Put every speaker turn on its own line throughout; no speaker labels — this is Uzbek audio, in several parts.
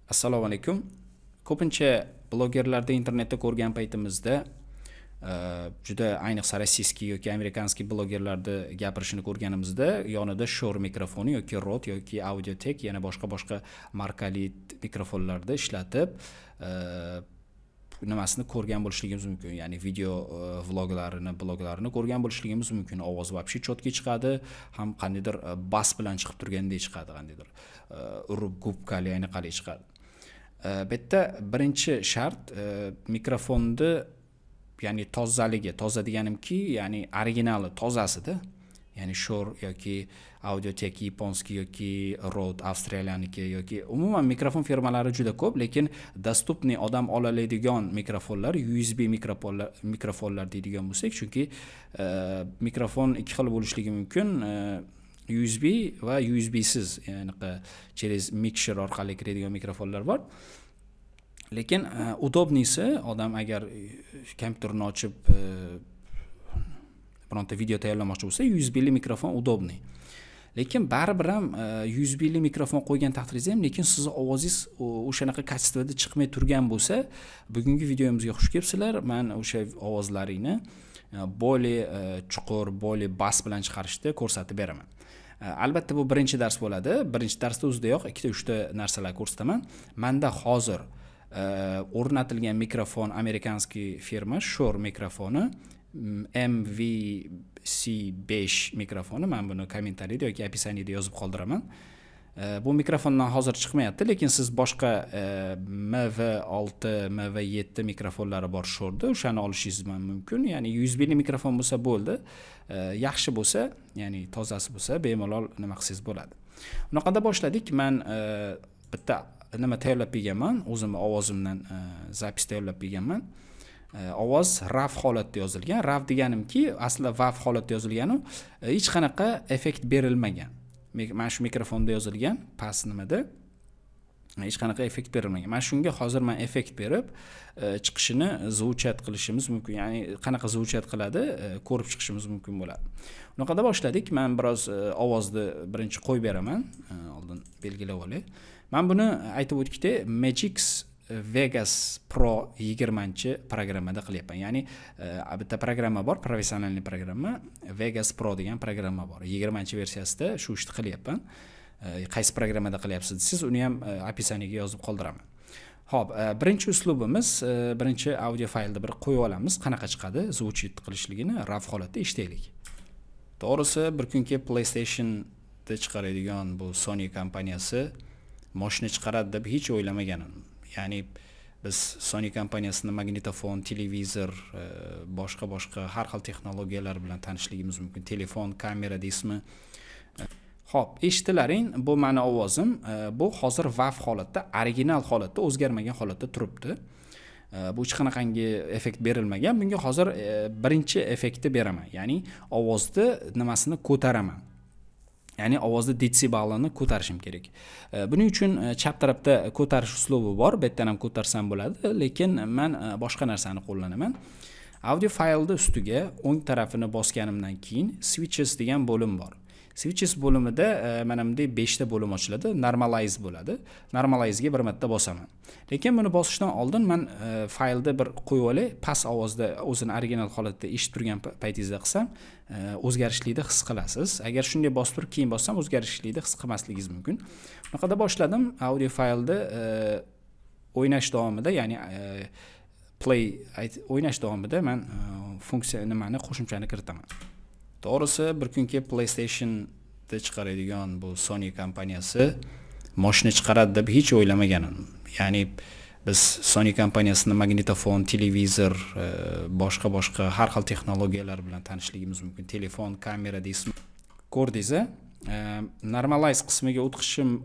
Assalomu alaykum. Ko'pincha blogerlarda internetda ko'rgan paytimizda juda ayniqsa rossiyskiy yoki amerikanskiy blogerlarda gapirishini ko'rganimizda yonida Shure mikrofoni yoki Rode yoki Audiotek yana boshqa markali mikrofonlarda ishlatib nimasini ko'rgan bo'lishligimiz mumkin. Ya'ni video bloglarini ko'rgan bo'lishligimiz mumkin. Ovoz вообще cho'tki chiqadi, ham qandaydir bas bilan chiqib turgandek chiqadi, qandaydir urib gubkali ayniqali chiqadi. Bitta birinchi shart mikrofonni ya'ni toza deganimki, ya'ni originali tozasida, ya'ni Shure yoki Audiotek yaponskiy yoki Rode avstraliyaniki yoki umuman mikrofon firmalari juda ko'p, lekin dostupniy odam ola oladigan mikrofonlar USB mikrofonlar deydigan bo'lsak, chunki mikrofon ikki xil bo'lishligi mumkin. USB va USBsiz, ya'ni через mixer orqali kiradigan mikrofonlar bor. Lekin udobniysi odam agar kompyuterni ochib bironta video tayyorlamoqchi bo'lsa, USB li mikrofon udobniy. Lekin baribir ham USB li mikrofon qo'ygan taqdiringizda ham, lekin sizni ovozingiz o'shanaqa kачествоda chiqmay turgan bo'lsa, bugungi videomizga xush kelibsizlar. Men o'sha ovozlaringni более chuqur, более bas bilan chiqarishda ko'rsatib beraman. Albatta bu birinchi dars bo'ladi. Birinchi darsda o'zidayoq 2-3 ta narsalar ko'rsataman. Menda hozir o'rnatilgan mikrofon amerikanskiy firma Shure mikrofoni MVC5 mikrofoni. Men buni kommentariyda yoki описаниеda yozib qoldiraman. Bu mikrofondan hozir chiqmayapti, lekin siz boshqa MV6, MV7 mikrofonlari bor Shure'da, o'shani olishingiz mumkin. Ya'ni USB li mikrofon bo'lsa bo'ldi. Yaxshi bo'lsa, ya'ni tozasi bo'lsa, bemalol nima qilsangiz bo'ladi. Unaqada boshladik. Men bitta nima tayyorlab berganman, o'zimning ovozimdan zapis tayyorlab berganman. Ovoz RAW holatda yozilgan. RAW deganimki, aslida WAV holatda yozilgani, hech qanaqa effekt berilmagan. Mana shu mikrofonda yozilgan, past nimada hech qanaqa effekt berilmagan. Mana shunga hozir men effekt berib, chiqishini звучат qilishimiz mumkin. Ya'ni qanaqa звучат qiladi, ko'rib chiqishimiz mumkin bo'ladi. Unaqada boshladik. Men biroz ovozni birinchi qo'yib beraman. Oldin belgilab olay. Men buni aytib o'tdikda Magix Vegas Pro 20 programmada qilyapman. Ya'ni bitta programma bor, professional programma, Vegas Pro degan programma bor. 20 versiyasida shu ishni qilyapman. Qaysi programmada qilyapsiz desiz, uni ham описаниеga yozib qoldiraman. Xo'p, birinchi uslubimiz, birinchi audio faylni bir qo'yib olamiz, qanaqa chiqadi, звучит qilishligini RAW holatda eshitaylik. To'g'risi, bir kun kelib PlayStation'da chiqaradigan bu Sony kompaniyasi mashina chiqaradi deb hech o'ylamagandim. Ya'ni biz Sony kompaniyasini magnitofon, televizor, boshqa har xil texnologiyalar bilan tanishligimiz mumkin. Telefon, kamera deysizmi? Xo'p, eshitilaring, bu meni ovozim. Bu hozir WAV holatda, original holatda, o'zgarmagan holatda turibdi. Bu hech qanaqangi effekt berilmagan. Bunga hozir birinchi effektni beraman. Ya'ni ovozni nimasini ko'taraman. Ya'ni ovozni detsibelini ko'tarishim kerak. Buning uchun chap tarafda ko'tarish uslubi bor. Bu yerdan ham ko'tarsam bo'ladi, lekin men boshqa narsani qo'llanaman. Audio faylni ustiga o'ng tarafini bosganimdan keyin switches degan bo'lim bor. Switches bo'limida mana bunday 5 ta bo'lim ochiladi, normalize bo'ladi. Normalize'ga bir marta bosaman. Lekin buni bosishdan oldin men faylni bir qo'yib olay, past ovozda o'zini original holatda eshitib turgan paytingizda qilsam, o'zgarishlikni his qilasiz. Agar shunday bosib turib keyin bossam, o'zgarishlikni his qilmasligingiz mumkin. Bunaqada boshladim. Audio faylni o'ynash davomida, ya'ni o'ynash davomida men funksiya nimani, qo'shimchani kiritaman. To'g'risi, bir kun kelib PlayStation'da chiqaradigan bu Sony kompaniyasi mashina chiqaradi deb hech o'ylamagandim. Ya'ni biz Sony kompaniyasini magnitofon, televizor, boshqa har xil texnologiyalar bilan tanishligimiz mumkin. Telefon, kamera deysizmi? Ko'rdingiz, normalize qismiga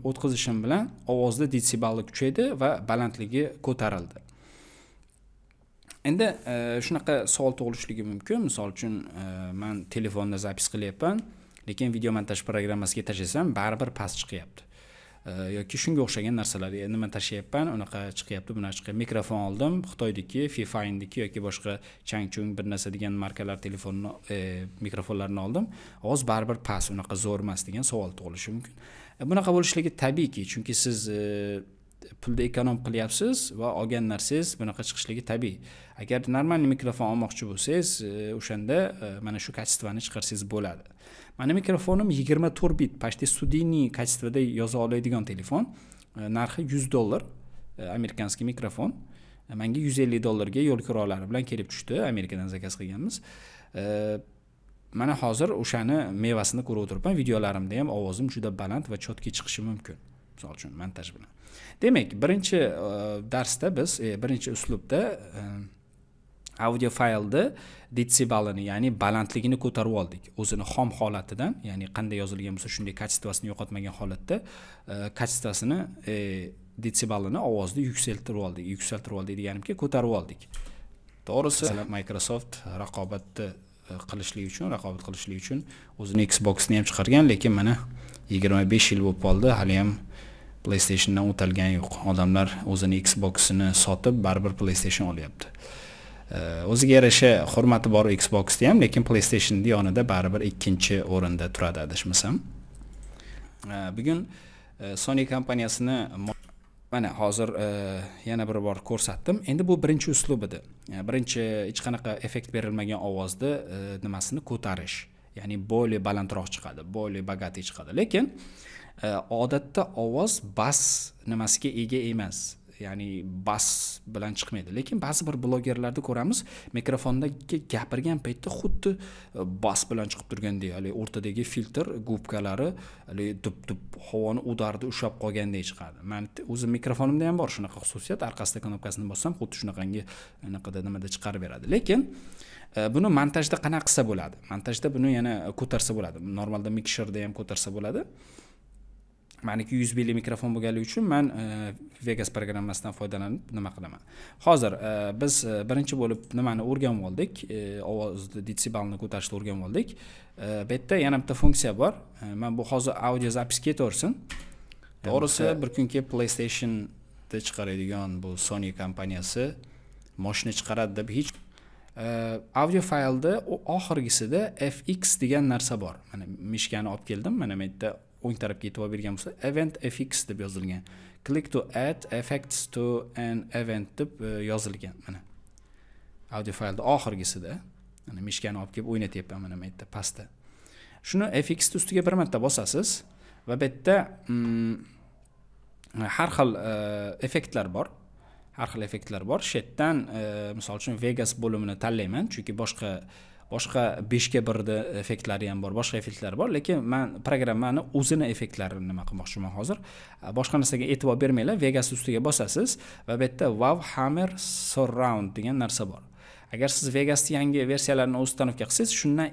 o'tkazishim bilan ovozda detsibelli kuchaydi va balandligi ko'tarildi. Endi shunaqa savol tug'ilishligi mumkin. Misol uchun, men telefonda zapis qilyapman, lekin video montaj programmasiga tashlasam, baribir past chiqyapti. Yoki shunga o'xshagan narsalar, nima tashlayapman, unaqa chiqyapti, bunaqa chiqyapti. Mikrofon oldim, Xitoydagi, Fifinedagi yoki boshqa Changchun bir narsa degan markalar mikrofonlarini oldim. Ovoz baribir past, unaqa zo'r emas degan savol tug'ilishi mumkin. Bunaqa bo'lishligi tabiiyki, chunki siz pulda ekonom qilyapsiz va olgan narsangiz bunaqa chiqishligi tabiiy. Agar normal mikrofon olmoqchi bo'lsangiz, o'shanda mana shu kачествоni chiqarsangiz bo'ladi. Mani mikrofonim 24 bit, почти studiyniy качествоda yoza oladigan telefon. Narxi $100. Amerikanskiy mikrofon. Menga $150 yo'l kirolari bilan kelib tushdi. Amerikadan zakaz qilganmiz. Mana hozir o'shani mevasini ko'rib o'tiribman. Videolarimda ham ovozim juda baland va chotki chiqishi mumkin. Misol uchun montaj bilan. Demak, birinchi darsda biz, birinchi uslubda audio faylda detsibalini, ya'ni balandligini ko'tarib oldik. O'zini xom holatidan, ya'ni qanday yozilgan bo'lsa shunday kачествосini yo'qotmagan holatda kачествосini detsibalini ovozni yuksaltirib oldik deganimki, ko'tarib oldik. To'g'risi, Microsoft raqobat qilishlik uchun o'zining Xbox'ni ham chiqargan, lekin mana 25 yil bo'lib qoldi, hali ham PlayStationdan o'talgani yo'q. Odamlar o'zining Xbox'ini sotib, baribir PlayStation olyapti. O'ziga yarasha hurmati bor Xbox'da ham, lekin PlayStationning yonida baribir ikkinchi o'rinda turadi adashmasam. Bugun Sony kompaniyasini mana hozir yana bir bor ko'rsatdim. Endi bu birinchi uslub edi. Birinchi hech qanaqa effekt berilmagan ovozda nimasini ko'tarish, ya'ni bolli balandroq chiqadi, bolli bogatiy chiqadi. Lekin odatda ovoz bas nimasiga ega emas. Ya'ni bas bilan chiqmaydi. Lekin ba'zi bir blogerlarda ko'ramiz, mikrofondagi gapirgan paytda xuddi bas bilan chiqib turgandek, hali o'rtadagi filtr gubkalari hali dub havoni udarda ushlab qolgandek chiqadi. Men o'zim mikrofonimda ham bor shunaqa xususiyat, orqasida knopkasini bossam xuddi shunaqangi anaqada nimada chiqarib beradi. Lekin buni montajda qanaqa qilsa bo'ladi? Montajda buni yana ko'tarsa bo'ladi. Normalda mixerda ham ko'tarsa bo'ladi. Meniki USB mikrofon bo'lganligi uchun men Vegas programmasidan foydalanib nima qilaman. Hozir biz birinchi bo'lib nimani o'rganib oldik, ovozni detsibalni ko'tarishni o'rganib oldik. Bu yerda yana bitta funksiya bor. Men bu hozir audio zapis ketaversin. To'g'risi bir kun kelib PlayStationda chiqaradigan bu Sony kompaniyasi mashina chiqaradi deb hech audio faylda oxirgisida FX degan narsa bor. Mana mishkani olib keldim. Mana bu yerda o'ng tarafga e'tibor bergan bo'lsa, event fx deb yozilgan. Click to add effects to an event deb yozilgan. Mana audio faylda oxirgisida, mana mishkani olib kelib o'ynatyapman mana bu yerda pastda. Shuni fx ustiga bir marta bosasiz va bu yerda har xil effektlar bor. Shu yerdan misol uchun Vegas bo'limini tanlayman, chunki boshqa 5 ga 1 da effektlari ham bor, boshqa effektlar bor, lekin men programmani o'zini effektlarini nima qilmoqchiman hozir. Boshqa narsaga e'tibor bermanglar, Vegas ustiga bosasiz va bu yerda Wavhammer Surround degan narsa bor. Agar siz Vegasning yangi versiyalarini o'z ustanovka qilsangiz, shundan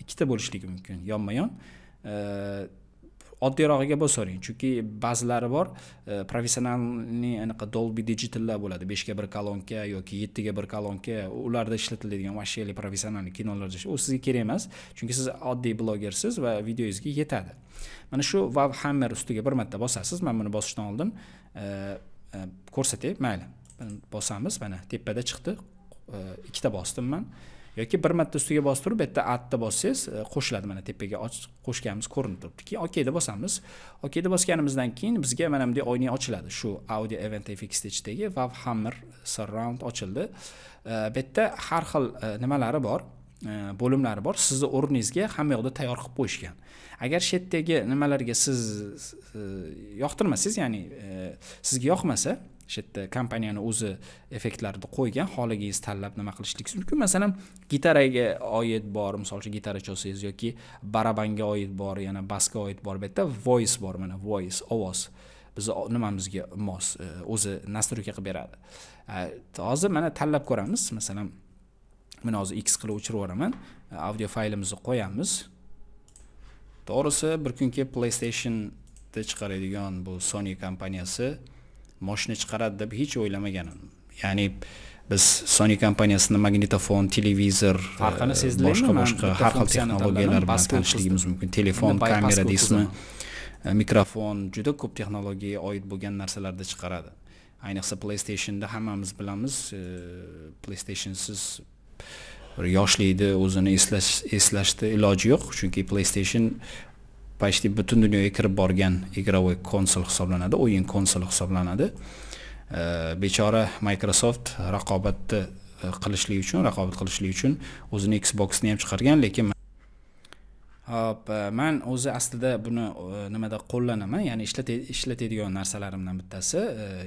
ikkita bo'lishligi mumkin, yonma-yon. Oddiyrog'iga bosavering, chunki ba'zilari bor, professionalni anaqa Dolby Digitallar bo'ladi, 5 ga 1 kolonka yoki 7 ga 1 kolonka, ularda ishlatiladigan vashiyali professional kinolarda u sizga kerak emas, chunki siz oddiy blogersiz va videongizga yetadi. Mana shu Wavhammer ustiga bir marta bosasiz. Men buni bosishdan oldin ko'rsatay, mayli. Bosamiz, mana tepada chiqdi. Ikkita bosdim men. Yoki bir marta ustiga bostirib, bu yerda add-da bossangiz qo'shiladi, mana tepaga qo'shganimiz ko'rinib turibdi. Keyin OK da bosamiz. OK da bosganimizdan keyin bizga mana bunday oyna ochiladi. Shu audio event fx ichidagi Wavhammer Surround ochildi. Bu yerda har xil nimalari bor, bo'limlari bor. Sizning o'rningizga hamma yoqda tayyor qilib qo'yishgan. Agar shu yerdagi nimalarga siz yoqtirmasangiz, ya'ni sizga yoqmasa, shu yerda kompaniyani o'zi effektlarni qo'ygan, holigingiz tanlab nima qilishingiz mumkin. Masalan, gitaraga oid bor, misol uchun gitara chalsangiz yoki barabanga oid bor, yana basga oid bor. Bu yerda voice bor, mana voice, ovoz. Biz nimamizga mos o'zi nastroyka qilib beradi. Hozir mana tanlab ko'ramiz. Masalan, men hozir X qilib o'chirib yuboraman. Audio faylimizni qo'yamiz. To'g'risi, bir kun kelib PlayStationda chiqaradigan bu Sony kompaniyasi mashina chiqaradi deb hech o'ylamagandim. Ya'ni biz Sony kompaniyasini magnitofon, televizor, boshqa har xil texnologiyalar bilan tanishligimiz mumkin. Telefon, kamera deysizmi, mikrofon, juda ko'p texnologiyaga oid bo'lgan narsalarda chiqaradi. Ayniqsa PlayStationda hammamiz bilamiz, PlayStationsiz bir yoshlikni o'zini eslashda iloji yo'q, chunki PlayStation почти butun dunyoga kirib borgan игровой konsol hisoblanadi, o'yin konsoli hisoblanadi. Bechora Microsoft raqobat qilishlik uchun o'zining Xbox'ni ham chiqargan, lekin hop, men o'zi aslida buni nimada qo'llanaman, ya'ni ishlatadigan narsalarimdan bittasi,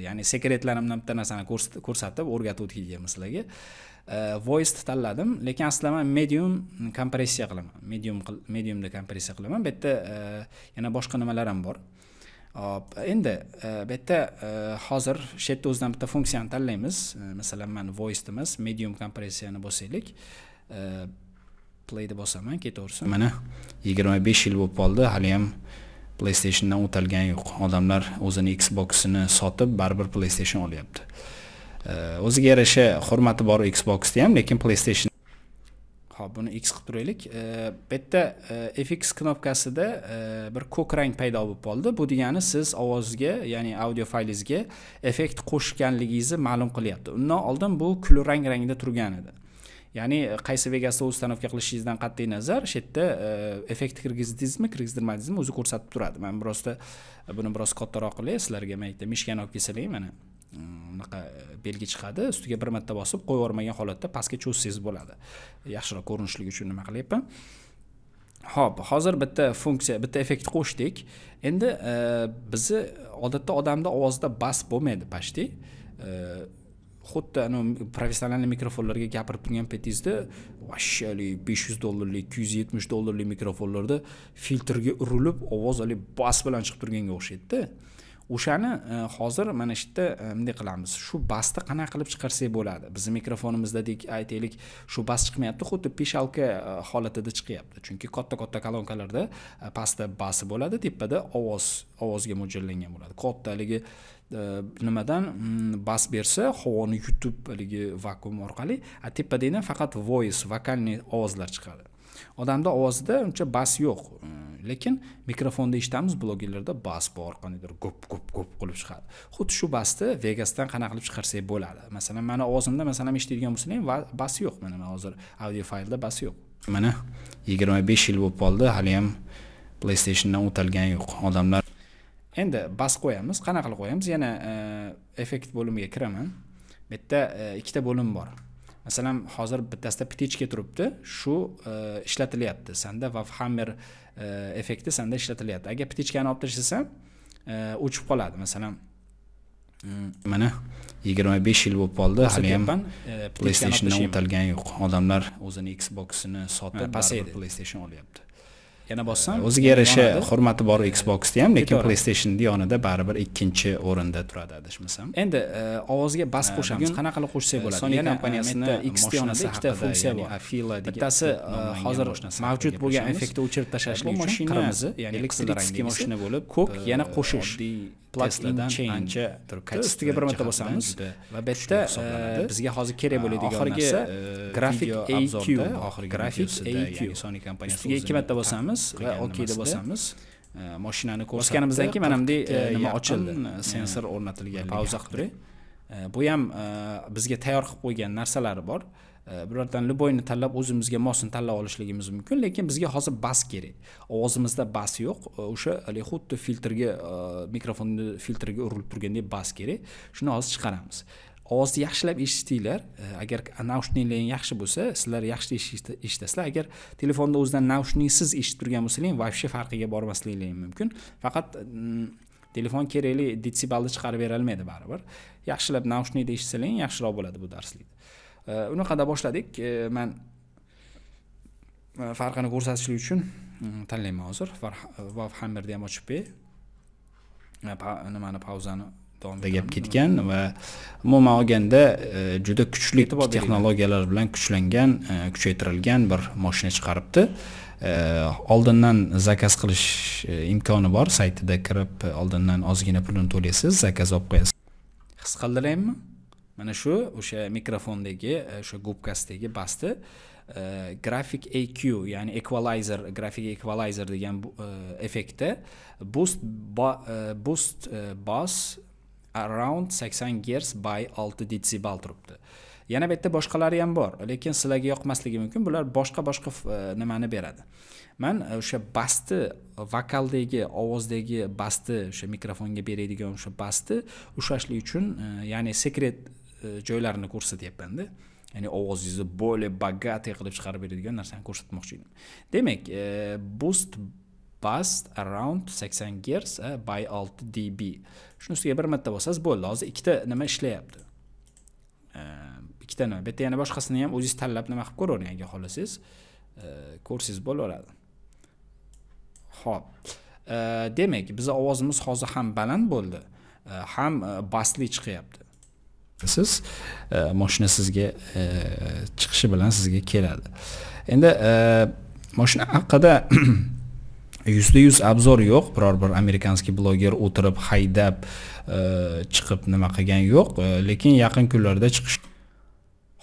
ya'ni sekretlarimdan bitta narsani ko'rsatib o'rgatib o'tgan sizlarga. Voice tanladim, lekin aslida men medium kompressiya qilaman. Mediumda kompressiya qilaman. Bu yerda yana boshqa nimalar ham bor. Hop, endi bu yerda hozir shu yerda o'zidan bitta funksiyani tanlaymiz. Masalan, men voice emas, medium kompressiyani bosaylik. Play deb bosaman, ketaversin. Mana 25 yil bo'lib qoldi, hali ham PlayStationdan o'talgan yo'q. Odamlar o'zining Xbox'ini sotib, baribir PlayStation olyapti. O'ziga yarasha hurmati bor Xbox'da ham, lekin PlayStation. Xo'p, buni X qilib turaylik. Bu yerda FX knopkasida bir ko'k rang paydo bo'lib qoldi. Bu degani siz ovozga, ya'ni audio faylingizga effekt qo'shganligingizni ma'lum qilyapti. Undan oldin bu kulrang rangda turgan edi. Ya'ni qaysi Vegasda ustanovka qilishingizdan qat'iy nazar, shu yerda effekt kirgizdingizmi, kirgizdirmadingizmi o'zi ko'rsatib turadi. Men buni biroz kattaroq qilay, sizlarga mayda mishkani olib kelsalar, mana bunaqa belgi chiqadi, ustiga bir marta bosib qo'yib yubormagan holatda pastga cho'zsangiz bo'ladi. Yaxshiroq ko'rinishligi uchun nima qilyapman? Xo'p, hozir bitta effekt qo'shdik. Endi bizni odatda odamda ovozda bas bo'lmaydi почти. Xuddi professional mikrofonlarga gapirib turgan paytingizda vashshali $500, $270 mikrofonlarda filtrga urilib ovoz bas bilan chiqib turganga o'xshaydi. O'shani hozir mana shu yerda bunday qilamiz. Shu basni qanaqa qilib chiqarsak bo'ladi? Bizning mikrofonimizdek aytaylik, shu bas chiqmayapti, xuddi peshalka holatida chiqyapti. Chunki katta kolonkalarda pastda basi bo'ladi, tepada ovozga mo'ljallangan bo'ladi. Kattaligi nimadan bas bersa, havoni yutib haligi vakuum orqali, tepadan faqat voice, vokalniy ovozlar chiqadi. Odamda ovozida uncha bas yo'q, lekin mikrofonda eshitamiz, blogerlarda bas bor, qaniydir gop qilib chiqadi. Xuddi shu basni Vegasdan qanaqa qilib chiqarsak bo'ladi. Masalan, meni ovozimda eshitadigan bo'lsangiz, bas yo'q. Mana hozir audio faylda bas yo'q. Mana 25 yil bo'lib qoldi, hali ham PlayStationdan o'talgan yo'q. Odamlar endi bas qo'yamiz. Qanaqa qilib qo'yamiz? Yana effekt bo'limiga kiraman. Bu yerda ikkita bo'lim bor. Masalan, hozir bittasida ptichka turibdi, shu ishlatilyapti. Senda Wavhammer effekti senda ishlatilyapti. Agar ptichkani olib tashlasam, o'chib qoladi. Masalan, mana 25 yil bo'lib qoldi, hali ham PlayStationdan o'talgan yo'q. Odamlar o'zining Xbox'ini sotib, baribir PlayStation olyapti. Yana bossam, o'ziga yarasha hurmati bor Xbox'da ham, lekin PlayStationning yonida baribir ikkinchi o'rinda turadi adashmasam. Endi ovozga bas qo'shamiz. Qanaqa qilib qo'shsak bo'ladi? Sony kompaniyasining X yonida ikkita funksiya bor. Bittasi hozir mavjud bo'lgan effektni o'chirib tashlashlik uchun qirmizi, ya'ni elektrический mashina bo'lib, ko'k yana qo'shish. Plug-in change ustiga bir marta bosamiz va bu yerda bizga hozir kerak bo'ladigan narsa grafik EQ, grafik EQ. Sony kompaniyasi ustiga ikki marta bosamiz va OK deb bosamiz. Mashinani ko'rsatganimizdan keyin mana bunday nima ochildi, sensor o'rnatilgan. Pauza qilib turay. Bu ham bizga tayyor qilib qo'ygan narsalari bor. Birortan liboyni tanlab o'zimizga mosini tanlab olishligimiz mumkin, lekin bizga hozir bas kerak. Ovozimizda bas yo'q. O'sha xuddi filtrga, mikrofonni filtrga urilib turgandek bas kerak. Shuni hozir chiqaramiz. Ovozni yaxshilab eshitinglar. Agar naushniklaring yaxshi bo'lsa, sizlar yaxshi eshitasizlar. Agar telefonda o'zidan naushniksiz eshitib turgan bo'lsangiz, вообще farqiga bormasliklaring mumkin. Faqat telefon kerakli detsibalni chiqarib bera olmaydi baribir. Yaxshilab naushnikda eshitsalaring, yaxshiroq bo'ladi bu darslik. Unaqada boshladik. Men farqini ko'rsatishlik uchun tanlayman hozir. Wavhammerni ham ochib qo'y. Nimani pauzani davomida gap ketgan va umuman olganda juda kuchli texnologiyalar bilan kuchaytirilgan bir mashina chiqaribdi. Oldindan zakaz qilish imkoni bor. Saytida kirib, oldindan ozgina pulini to'laysiz, zakaz olib qo'yasiz. His qildiringmi? Mana shu o'sha mikrofondagi, o'sha gubkasidagi basni grafik EQ, ya'ni equalizer, grafik equalizer degan effektda boost bass around 80 Hz by 6 dB turibdi. Yana bu yerda boshqalari ham bor, lekin sizlarga yoqmasligi mumkin. Bular boshqa nimani beradi. Men o'sha basni, vokaldagi, ovozdagi basni, o'sha mikrofonga beradigan o'sha basni ushlashlik uchun, ya'ni sekret joylarini ko'rsatyapman-da. Ya'ni ovozingizni более богатый qilib chiqarib beradigan narsani ko'rsatmoqchi edim. Demak, boost bass around 80 Hz by 6 dB. Shuni ustiga bir marta bosasiz bo'ldi. Hozir ikkita nima ishlayapti. Ikkita nima. Bu yerda yana boshqasini ham o'zingiz tanlab nima qilib ko'ravering agar xohlasangiz. Ko'rsangiz bo'laveradi. Xo'p. Demak, bizning ovozimiz hozir ham baland bo'ldi, ham basli chiqyapti. Siz mashina sizga chiqishi bilan sizga keladi. Endi mashina haqida %100 obzor yo'q. Biror bir amerikanskiy bloger o'tirib haydab chiqib nima qilgan yo'q, lekin yaqin kunlarda chiqish.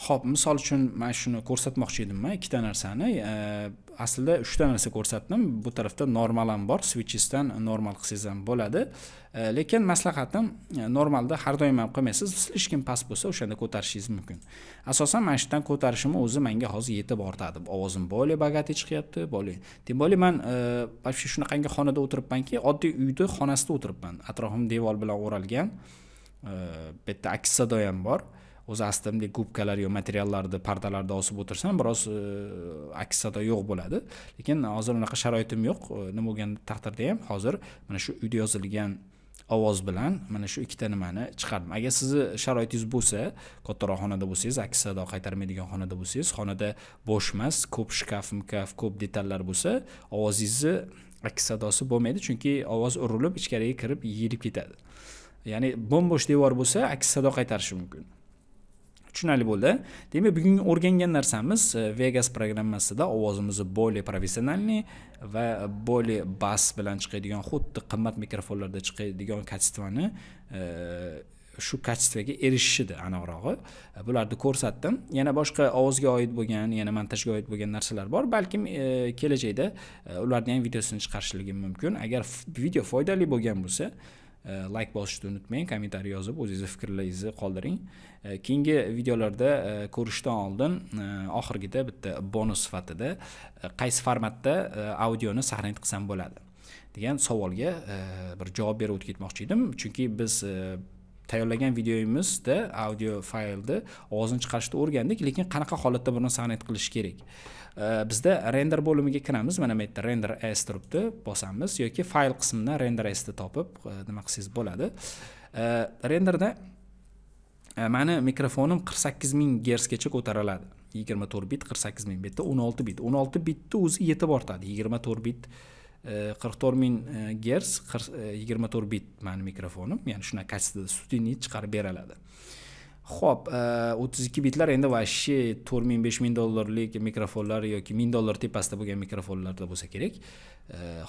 Xo'p, misol uchun men shuni ko'rsatmoqchi edim, ikkita narsani. Aslida 3 ta narsa ko'rsatdim. Bu tarafda normal ham bor, switchesdan normal qilsangiz ham bo'ladi. Lekin maslahatim, normalda har doim ham qilmaysiz, slishkim past bo'lsa o'shanda ko'tarishingiz mumkin. Asosan men shundan ko'tarishimni o'zi menga hozir yetib ortadi. Ovozim более богатый chiqyapti, более. Tем более men вообще shunaqangi xonada o'tiribmanki, oddiy uyda xonasida o'tiribman. Atrofim devor bilan o'ralgan. Bu yerda aks sado ham bor. O'zi aslida gubkalar yo materiallarni, pardalarni osib o'tirsam, biroz aks sado yo'q bo'ladi. Lekin hozir unaqa sharoitim yo'q. Nima bo'lgan taqdirda ham hozir mana shu uyda yozilgan ovoz bilan mana shu ikkita nimani chiqardim. Agar sizni sharoitingiz bo'lsa, kattaroq xonada bo'lsangiz, aks sado qaytarmaydigan xonada bo'lsangiz, xonada bo'sh emas, ko'p shkaf, ko'p detallar bo'lsa, ovozingizni aks sadosi bo'lmaydi, chunki ovoz urilib ichkariga kirib yeyilib ketadi. Ya'ni bo'sh devor bo'lsa, aks sado qaytarishi mumkin. Tushunarli bo'ldi. Demak, bugun o'rgangan narsamiz Vegas programmasida ovozimizni более professionalniy va более bass bilan chiqadigan, xuddi qimmat mikrofonlarda chiqadigan kачествоni shu kачествоga erishishidi aniqrog'i. Bularni ko'rsatdim. Yana boshqa ovozga oid bo'lgan, yana montajga oid bo'lgan narsalar bor. Balkim kelajakda ularning ham videosini chiqarishligim mumkin. Agar video foydali bo'lgan bo'lsa, like bosishni unutmang, kommentariy yozib o'zingiz fikrlaringizni qoldiring. Keyingi videolarda ko'rishdan oldin oxirgida bitta bonus sifatida qaysi formatda audioni saqlanib qilsam bo'ladi degan savolga bir javob berib o'tib ketmoqchi edim. Chunki biz tayyorlagan videomizda audio faylni ovozini chiqarishni o'rgandik, lekin qanaqa holatda buni saqlanib qilish kerak? Bizda render bo'limiga kiramiz. Mana bu yerda render as turibdi, bosamiz yoki fayl qismidan render as ni topib nima qilsangiz bo'ladi. Renderda meni mikrofonim 48000 Hz gacha ko'tariladi. 24 bit 48000, bu yerda 16 bit. 16 bitni o'zi yetib ortadi. 24 bit 44000 Hz 24 bit meni mikrofonim, ya'ni shuna kачествоda studiyni chiqarib beriladi. Xo'p, 32 bitlar endi vashshi 4000-5000 dollarlik mikrofonlar yoki $1000 tepasida bo'lgan mikrofonlarda bo'lsa kerak.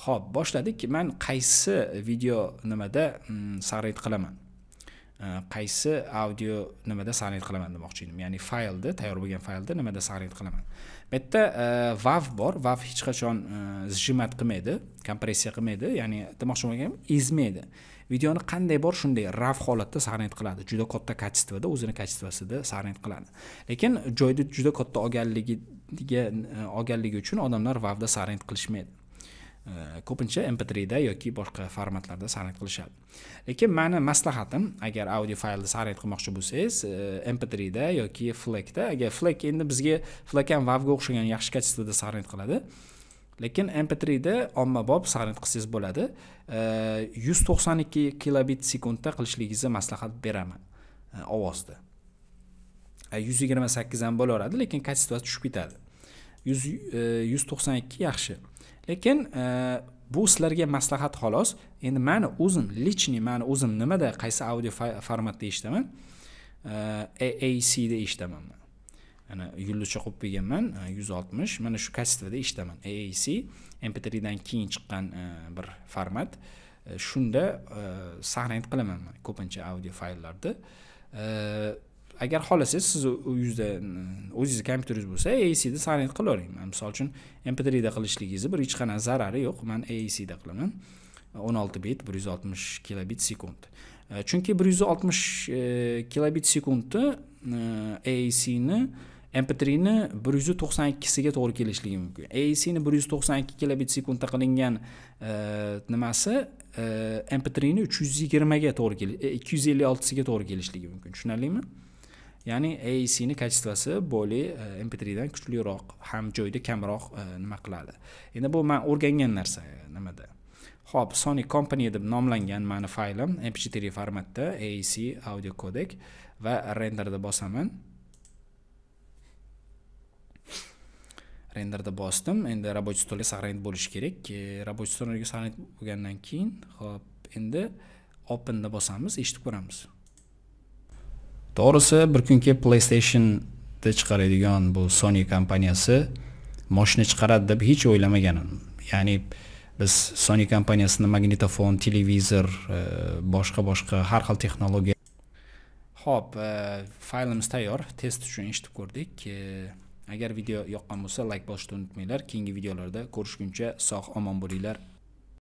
Xo'p, boshladik. Men qaysi video nimada saqlanib qilaman? Qaysi audio nimada saqlanib qilaman demoqchi edim. Ya'ni faylda, tayyor bo'lgan faylda nimada saqlanib qilaman. Bu yerda WAV bor. WAV hech qachon zjimat qilmaydi, kompressiya qilmaydi, ya'ni demoqchi bo'lganim ezmaydi. Videoni qanday bor shunday RAW holatda saqlanib qiladi. Juda katta kачествоda, o'zini kачествосida saqlanib qiladi. Lekin joyda juda katta olganligi uchun odamlar WAV da saqlanib qilishmaydi. Ko'pincha MP3 da yoki boshqa formatlarda saqlanib qilishadi. Lekin meni maslahatim, agar audio faylni saqlanib qilmoqchi bo'lsangiz, MP3 da yoki FLAC da, agar FLAC endi bizga FLAC ham WAV ga o'xshagan yaxshi kачествоda saqlanib qiladi. Lekin MP3 da ommabop saqlanib qilsangiz bo'ladi. 192 kilobit sekundda qilishligingizni maslahat beraman ovozda. 128 ham bo'laveradi, lekin kачествоsi tushib ketadi. 192 yaxshi. Lekin bu sizlarga maslahat xolos. Endi meni o'zim nimada qaysi audio formatda eshitaman? AAC da eshitaman. Ana yulduzcha qo'yib qo'yganman 160. Mana shu kачествоda eshitaman. AAC MP3 dan keyin chiqqan bir format. Shunda saqlanib qilaman ko'pincha audio fayllarda. Agar xohlasangiz siz o'zingiz kompyuteringiz bo'lsa, AAC da saqlanib qilavering. Misol uchun MP3 da qilishligingizni bir hech qanday zarari yo'q. Men AAC da qilaman. 16 bit 160 kilobit sekund. Chunki 160 kilobit sekundni AAC ni MP3 ni 192 siga to'g'ri kelishligi mumkin. AAC ni 192 kilobit sekundda qilingan nimasi MP3 ni 320 ga to'g'ri 256 siga to'g'ri kelishligi mumkin. Tushunarlimi? Ya'ni AAC ni kачествоsi более MP3 dan kuchliroq, ham joyda kamroq nima qiladi. Endi bu men o'rgangan narsa nimada. Xo'p, Sony Company deb nomlangan meni faylim MP4 formatda AAC audio codec va renderda bosaman. Renderda bosdim. Endi рабочий stolga saqlanib bo'lishi kerak. Рабочий stolga saqlanib bo'lgandan keyin, xo'p, endi open da bosamiz, eshitib ko'ramiz. To'g'risi, bir kun kelib PlayStation da chiqaradigan bu Sony kompaniyasi mashina chiqaradi deb hech o'ylamagandim. Ya'ni biz Sony kompaniyasini magnitofon, televizor, boshqa har xil texnologiya. Xo'p, faylimiz tayyor. Test uchun eshitib ko'rdik. Agar video yoqqan bo'lsa, like bosishni unutmanglar. Keyingi videolarda ko'rishguncha sog' omon bo'linglar.